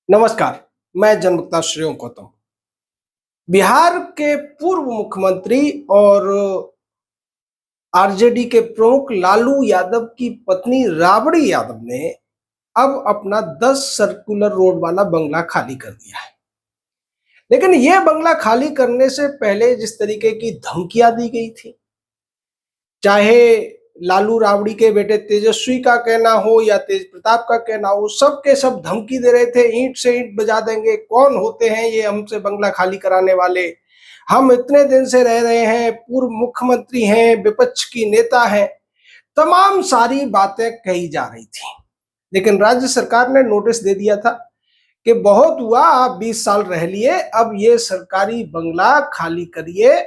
नमस्कार। मैं जनमुक्ता श्रेयों गौतम। बिहार के पूर्व मुख्यमंत्री और आरजेडी के प्रमुख लालू यादव की पत्नी राबड़ी यादव ने अब अपना 10 सर्कुलर रोड वाला बंगला खाली कर दिया है। लेकिन यह बंगला खाली करने से पहले जिस तरीके की धमकियां दी गई थी, चाहे लालू राबड़ी के बेटे तेजस्वी का कहना हो या तेज प्रताप का कहना हो, सब के सब धमकी दे रहे थे, ईंट से ईंट बजा देंगे, कौन होते हैं ये हमसे बंगला खाली कराने वाले, हम इतने दिन से रह रहे हैं, पूर्व मुख्यमंत्री हैं, विपक्ष की नेता हैं, तमाम सारी बातें कही जा रही थी। लेकिन राज्य सरकार ने नोटिस दे दिया था कि बहुत हुआ, आप 20 साल रह लिए, अब ये सरकारी बंगला खाली करिए,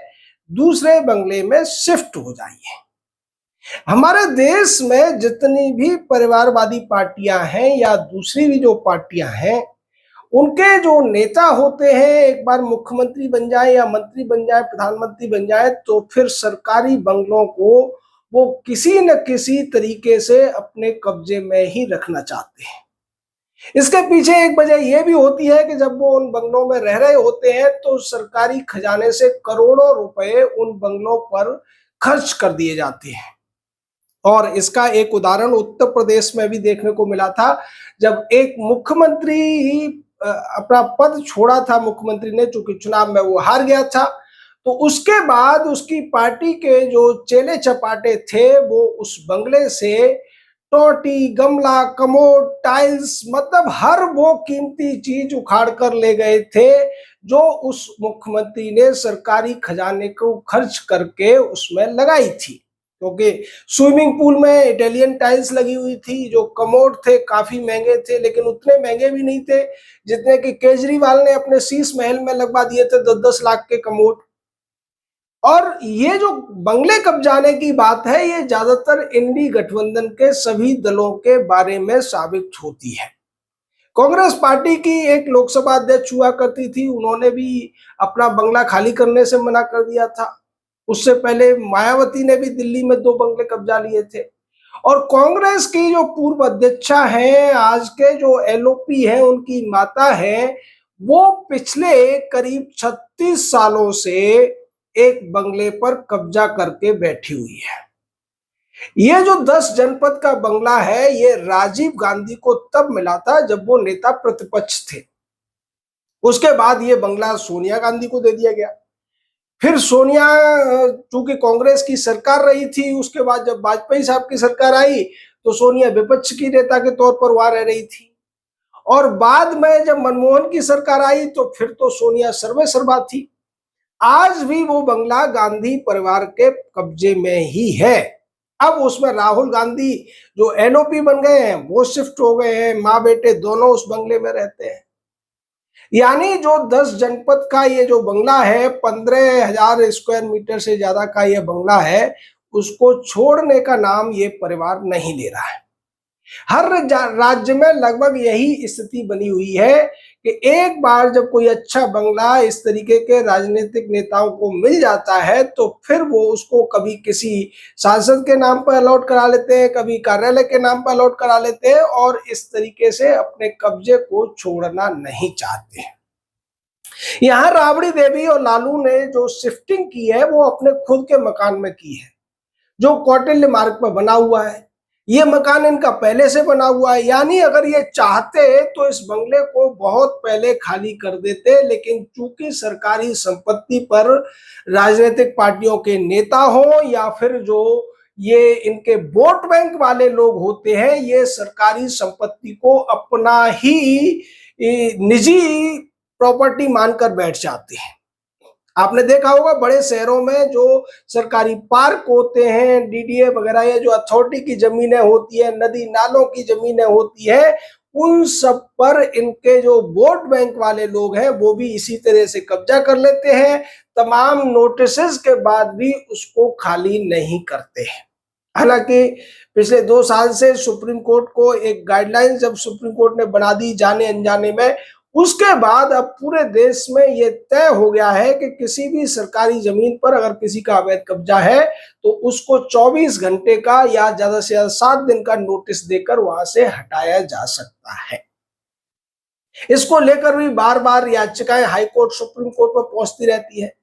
दूसरे बंगले में शिफ्ट हो जाइए। हमारे देश में जितनी भी परिवारवादी पार्टियां हैं या दूसरी भी जो पार्टियां हैं, उनके जो नेता होते हैं, एक बार मुख्यमंत्री बन जाए या मंत्री बन जाए, प्रधानमंत्री बन जाए, तो फिर सरकारी बंगलों को वो किसी न किसी तरीके से अपने कब्जे में ही रखना चाहते हैं। इसके पीछे एक वजह यह भी होती है कि जब वो उन बंगलों में रह रहे होते हैं तो सरकारी खजाने से करोड़ों रुपए उन बंगलों पर खर्च कर दिए जाते हैं। और इसका एक उदाहरण उत्तर प्रदेश में भी देखने को मिला था, जब एक मुख्यमंत्री अपना पद छोड़ा था, मुख्यमंत्री ने, चूंकि चुनाव में वो हार गया था, तो उसके बाद उसकी पार्टी के जो चेले चपाटे थे वो उस बंगले से टोटी, गमला, कमोड, टाइल्स, मतलब हर वो कीमती चीज उखाड़ कर ले गए थे जो उस मुख्यमंत्री ने सरकारी खजाने को खर्च करके उसमें लगाई थी। क्योंकि स्विमिंग पूल में इटालियन टाइल्स लगी हुई थी, जो कमोड थे काफी महंगे थे, लेकिन उतने महंगे भी नहीं थे जितने कि केजरीवाल ने अपने शीश महल में लगवा दिए थे 10-10 लाख के कमोड। और ये जो बंगले कब्जाने की बात है, ये ज्यादातर इंडी गठबंधन के सभी दलों के बारे में साबित होती है। कांग्रेस पार्टी की एक लोकसभा अध्यक्ष हुआ करती थी, उन्होंने भी अपना बंगला खाली करने से मना कर दिया था। उससे पहले मायावती ने भी दिल्ली में 2 बंगले कब्जा लिए थे। और कांग्रेस की जो पूर्व अध्यक्षा हैं, आज के जो एलओपी हैं, उनकी माता है, वो पिछले करीब 36 सालों से एक बंगले पर कब्जा करके बैठी हुई है। ये जो 10 जनपद का बंगला है, ये राजीव गांधी को तब मिला था जब वो नेता प्रतिपक्ष थे। उसके बाद ये बंगला सोनिया गांधी को दे दिया गया। फिर सोनिया, चूंकि कांग्रेस की सरकार रही थी, उसके बाद जब वाजपेयी साहब की सरकार आई तो सोनिया विपक्ष की नेता के तौर पर वहां रह रही थी। और बाद में जब मनमोहन की सरकार आई तो फिर तो सोनिया सर्वे सर्वा थी। आज भी वो बंगला गांधी परिवार के कब्जे में ही है। अब उसमें राहुल गांधी जो एलओपी बन गए हैं वो शिफ्ट हो गए हैं, माँ बेटे दोनों उस बंगले में रहते हैं। यानी जो 10 जनपद का ये जो बंगला है, 15,000 स्क्वायर मीटर से ज्यादा का ये बंगला है, उसको छोड़ने का नाम ये परिवार नहीं ले रहा है। हर राज्य में लगभग यही स्थिति बनी हुई है कि एक बार जब कोई अच्छा बंगला इस तरीके के राजनीतिक नेताओं को मिल जाता है तो फिर वो उसको कभी किसी सांसद के नाम पर अलॉट करा लेते हैं, कभी कार्यालय के नाम पर अलॉट करा लेते हैं, और इस तरीके से अपने कब्जे को छोड़ना नहीं चाहते हैं। यहाँ राबड़ी देवी और लालू ने जो शिफ्टिंग की है वो अपने खुद के मकान में की है, जो कौटिल्य मार्ग पर बना हुआ है। ये मकान इनका पहले से बना हुआ है, यानी अगर ये चाहते तो इस बंगले को बहुत पहले खाली कर देते, लेकिन चूंकि सरकारी संपत्ति पर राजनीतिक पार्टियों के नेता हो या फिर जो ये इनके वोट बैंक वाले लोग होते हैं, ये सरकारी संपत्ति को अपना ही निजी प्रॉपर्टी मानकर बैठ जाते हैं। आपने देखा होगा बड़े शहरों में जो सरकारी पार्क होते हैं, डीडीए वगैरह, या जो अथॉरिटी की जमीनें होती है, नदी नालों की जमीनें होती है, उन सब पर इनके जो वोट बैंक वाले लोग हैं वो भी इसी तरह से कब्जा कर लेते हैं। तमाम नोटिसेस के बाद भी उसको खाली नहीं करते हैं। हालांकि पिछले 2 साल से सुप्रीम कोर्ट को एक गाइडलाइन जब सुप्रीम कोर्ट ने बना दी जाने अनजाने में, उसके बाद अब पूरे देश में ये तय हो गया है कि किसी भी सरकारी जमीन पर अगर किसी का अवैध कब्जा है तो उसको 24 घंटे का या ज्यादा से ज्यादा 7 दिन का नोटिस देकर वहां से हटाया जा सकता है। इसको लेकर भी बार बार याचिकाएं हाई कोर्ट सुप्रीम कोर्ट में पहुंचती रहती है।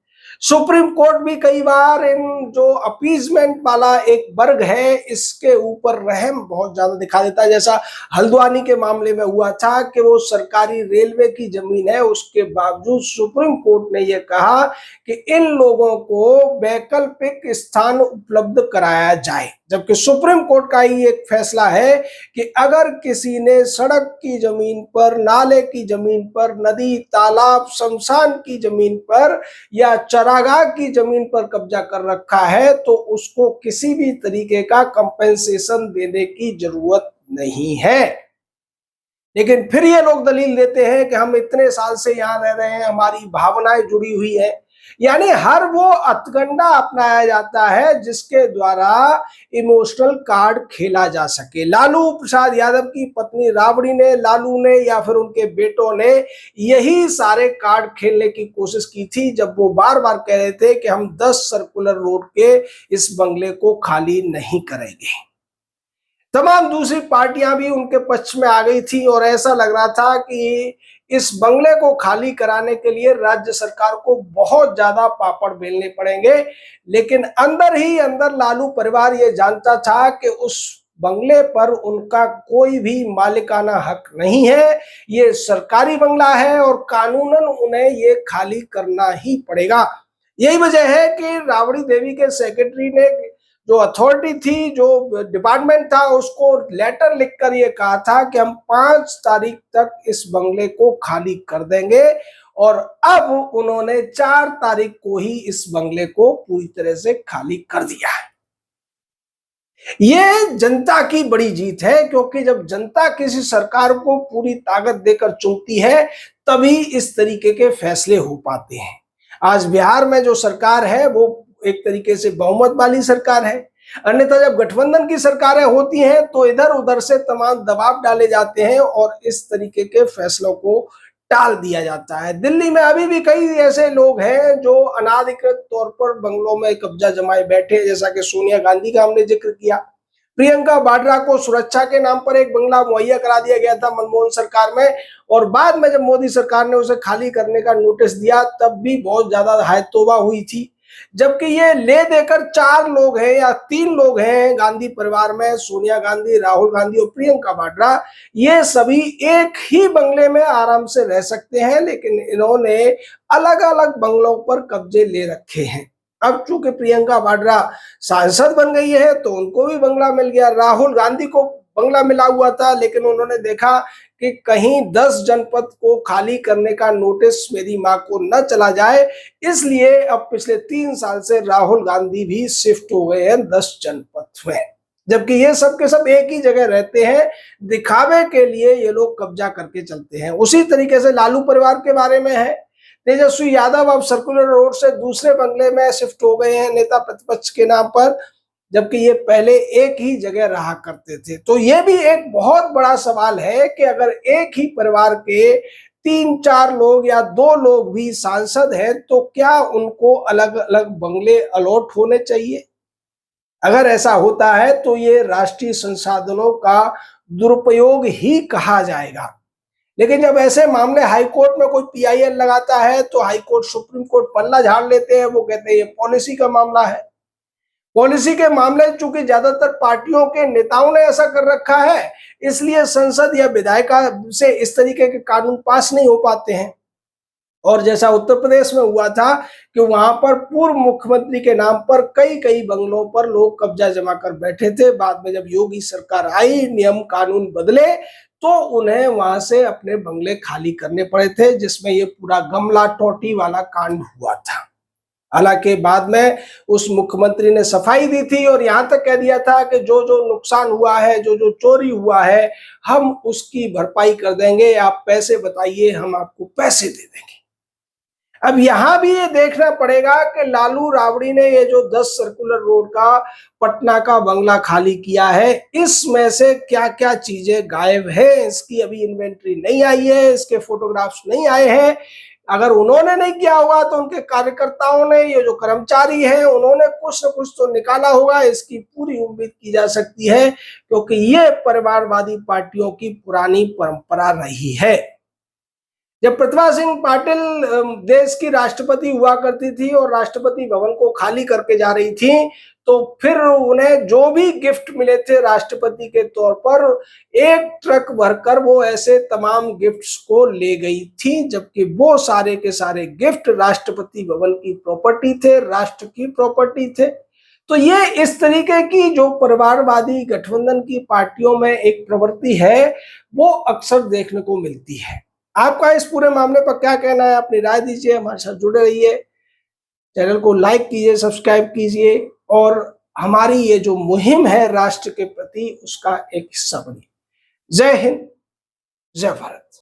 सुप्रीम कोर्ट भी कई बार इन जो अपीजमेंट वाला एक वर्ग है इसके ऊपर रहम बहुत ज्यादा दिखा देता है। जैसा हल्द्वानी के मामले में हुआ था कि वो सरकारी रेलवे की जमीन है, उसके बावजूद सुप्रीम कोर्ट ने यह कहा कि इन लोगों को वैकल्पिक स्थान उपलब्ध कराया जाए, जबकि सुप्रीम कोर्ट का ही एक फैसला है कि अगर किसी ने सड़क की जमीन पर, नाले की जमीन पर, नदी, तालाब, शमशान की जमीन पर या चरागाह की जमीन पर कब्जा कर रखा है तो उसको किसी भी तरीके का कंपेंसेशन देने की जरूरत नहीं है। लेकिन फिर ये लोग दलील देते हैं कि हम इतने साल से यहाँ रह रहे हैं, हमारी भावनाएं जुड़ी हुई है। यानी हर वो हथकंडा अपनाया जाता है जिसके द्वारा इमोशनल कार्ड खेला जा सके। लालू प्रसाद यादव की पत्नी राबड़ी ने, लालू ने या फिर उनके बेटों ने यही सारे कार्ड खेलने की कोशिश की थी जब वो बार बार कह रहे थे कि हम 10 सर्कुलर रोड के इस बंगले को खाली नहीं करेंगे। तमाम दूसरी पार्टियां भी उनके पक्ष में आ गई थी और ऐसा लग रहा था कि इस बंगले को खाली कराने के लिए राज्य सरकार को बहुत ज्यादा पापड़ बेलने पड़ेंगे। लेकिन अंदर ही अंदर लालू परिवार ये जानता था कि उस बंगले पर उनका कोई भी मालिकाना हक नहीं है, ये सरकारी बंगला है और कानूनन उन्हें ये खाली करना ही पड़ेगा। यही वजह है कि राबड़ी देवी के सेक्रेटरी ने, जो अथॉरिटी थी, जो डिपार्टमेंट था, उसको लेटर लिखकर ये कहा था कि हम 5 तारीख तक इस बंगले को खाली कर देंगे और अब उन्होंने 4 तारीख को ही इस बंगले को पूरी तरह से खाली कर दिया है। ये जनता की बड़ी जीत है, क्योंकि जब जनता किसी सरकार को पूरी ताकत देकर चुनती है तभी इस तरीके के फैसले हो पाते हैं। आज बिहार में जो सरकार है वो एक तरीके से बहुमत वाली सरकार है, अन्यथा जब गठबंधन की सरकारें होती हैं तो इधर उधर से तमाम दबाव डाले जाते हैं और इस तरीके के फैसलों को टाल दिया जाता है। दिल्ली में अभी भी कई ऐसे लोग हैं जो अनाधिकृत तौर पर बंगलों में कब्जा जमाए बैठे, जैसा कि सोनिया गांधी का हमने जिक्र किया। प्रियंका वाड्रा को सुरक्षा के नाम पर एक बंगला मुहैया करा दिया गया था मनमोहन सरकार में, और बाद में जब मोदी सरकार ने उसे खाली करने का नोटिस दिया तब भी बहुत ज्यादा हाय तौबा हुई थी। जबकि ये ले देकर 4 लोग हैं या 3 लोग हैं गांधी परिवार में, सोनिया गांधी, राहुल गांधी और प्रियंका वाड्रा, ये सभी एक ही बंगले में आराम से रह सकते हैं, लेकिन इन्होंने अलग अलग बंगलों पर कब्जे ले रखे हैं। अब चूंकि प्रियंका वाड्रा सांसद बन गई है तो उनको भी बंगला मिल गया। राहुल गांधी को बंगला मिला हुआ था, लेकिन उन्होंने देखा कि कहीं 10 जनपद को खाली करने का नोटिस मेरी मां को न चला जाए, इसलिए अब पिछले 3 साल से राहुल गांधी भी शिफ्ट हो गए हैं 10 जनपद में। जबकि ये सब के सब एक ही जगह रहते हैं, दिखावे के लिए ये लोग कब्जा करके चलते हैं। उसी तरीके से लालू परिवार के बारे में है, तेजस्वी यादव अब सर्कुलर रोड से दूसरे बंगले में शिफ्ट हो गए हैं नेता प्रतिपक्ष के नाम पर, जबकि ये पहले एक ही जगह रहा करते थे। तो ये भी एक बहुत बड़ा सवाल है कि अगर एक ही परिवार के 3-4 लोग या 2 लोग भी सांसद हैं तो क्या उनको अलग अलग बंगले अलॉट होने चाहिए? अगर ऐसा होता है तो ये राष्ट्रीय संसाधनों का दुरुपयोग ही कहा जाएगा। लेकिन जब ऐसे मामले हाई कोर्ट में कोई पीआईएल लगाता है तो हाई कोर्ट, सुप्रीम कोर्ट पल्ला झाड़ लेते हैं। वो कहते हैं ये पॉलिसी का मामला है। पॉलिसी के मामले चूंकि ज्यादातर पार्टियों के नेताओं ने ऐसा कर रखा है, इसलिए संसद या विधायिका से इस तरीके के कानून पास नहीं हो पाते हैं। और जैसा उत्तर प्रदेश में हुआ था कि वहां पर पूर्व मुख्यमंत्री के नाम पर कई कई बंगलों पर लोग कब्जा जमा कर बैठे थे। बाद में जब योगी सरकार आई, नियम कानून बदले, तो उन्हें वहां से अपने बंगले खाली करने पड़े थे, जिसमें ये पूरा गमला टोटी वाला कांड हुआ था। हालांकि बाद में उस मुख्यमंत्री ने सफाई दी थी और यहां तक कह दिया था कि जो जो नुकसान हुआ है, जो जो चोरी हुआ है, हम उसकी भरपाई कर देंगे, आप पैसे बताइए, हम आपको पैसे दे देंगे। अब यहां भी ये देखना पड़ेगा कि लालू राबड़ी ने ये जो 10 सर्कुलर रोड का पटना का बंगला खाली किया है, इसमें से क्या क्या चीजें गायब है, इसकी अभी इन्वेंटरी नहीं आई है, इसके फोटोग्राफ्स नहीं आए हैं। अगर उन्होंने नहीं किया होगा तो उनके कार्यकर्ताओं ने, ये जो कर्मचारी हैं, उन्होंने कुछ न कुछ तो निकाला होगा, इसकी पूरी उम्मीद की जा सकती है, क्योंकि ये परिवारवादी पार्टियों की पुरानी परंपरा रही है। जब प्रतिभा सिंह पाटिल देश की राष्ट्रपति हुआ करती थी और राष्ट्रपति भवन को खाली करके जा रही थी, तो फिर उन्हें जो भी गिफ्ट मिले थे राष्ट्रपति के तौर पर, एक ट्रक भरकर वो ऐसे तमाम गिफ्ट्स को ले गई थी, जबकि वो सारे के सारे गिफ्ट राष्ट्रपति भवन की प्रॉपर्टी थे, राष्ट्र की प्रॉपर्टी थे। तो ये इस तरीके की जो परिवारवादी गठबंधन की पार्टियों में एक प्रवृत्ति है, वो अक्सर देखने को मिलती है। आपका इस पूरे मामले पर क्या कहना है? अपनी राय दीजिए, हमारे साथ जुड़े रहिए, चैनल को लाइक कीजिए, सब्सक्राइब कीजिए और हमारी ये जो मुहिम है राष्ट्र के प्रति, उसका एक हिस्सा बनिए। जय हिंद, जय भारत।